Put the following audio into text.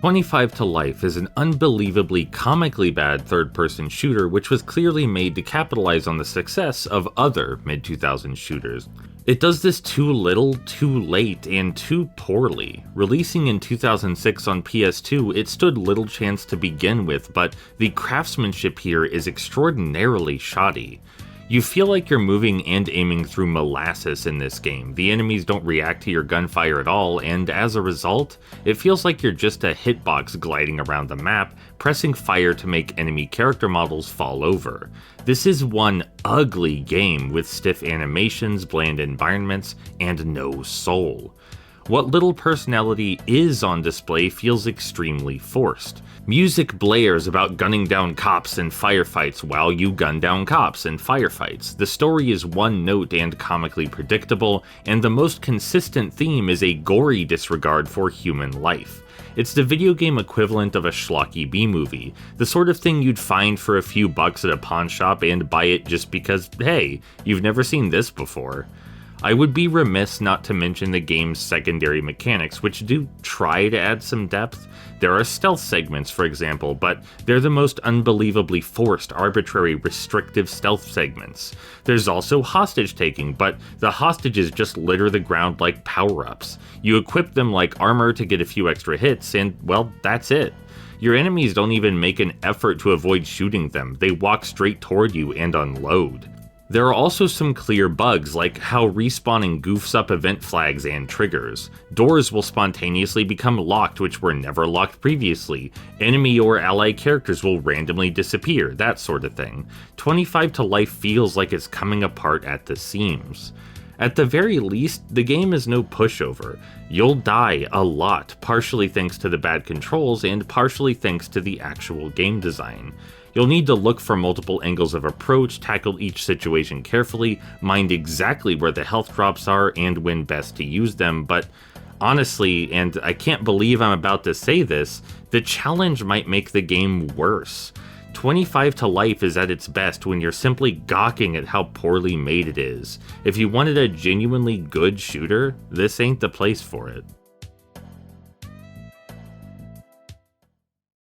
25 to Life is an unbelievably comically bad third-person shooter which was clearly made to capitalize on the success of other mid-2000s shooters. It does this too little, too late, and too poorly. Releasing in 2006 on PS2, it stood little chance to begin with, but the craftsmanship here is extraordinarily shoddy. You feel like you're moving and aiming through molasses in this game. The enemies don't react to your gunfire at all, and as a result, it feels like you're just a hitbox gliding around the map, pressing fire to make enemy character models fall over. This is one ugly game with stiff animations, bland environments, and no soul. What little personality is on display feels extremely forced. Music blares about gunning down cops in firefights while you gun down cops in firefights. The story is one note and comically predictable, and the most consistent theme is a gory disregard for human life. It's the video game equivalent of a schlocky B-movie, the sort of thing you'd find for a few bucks at a pawn shop and buy it just because, hey, you've never seen this before. I would be remiss not to mention the game's secondary mechanics, which do try to add some depth. There are stealth segments, for example, but they're the most unbelievably forced, arbitrary, restrictive stealth segments. There's also hostage taking, but the hostages just litter the ground like power-ups. You equip them like armor to get a few extra hits, and well, that's it. Your enemies don't even make an effort to avoid shooting them, they walk straight toward you and unload. There are also some clear bugs, like how respawning goofs up event flags and triggers. Doors will spontaneously become locked which were never locked previously. Enemy or ally characters will randomly disappear, that sort of thing. 25 to Life feels like it's coming apart at the seams. At the very least, the game is no pushover. You'll die a lot, partially thanks to the bad controls and partially thanks to the actual game design. You'll need to look for multiple angles of approach, tackle each situation carefully, mind exactly where the health drops are and when best to use them, but honestly, and I can't believe I'm about to say this, the challenge might make the game worse. 25 to Life is at its best when you're simply gawking at how poorly made it is. If you wanted a genuinely good shooter, this ain't the place for it.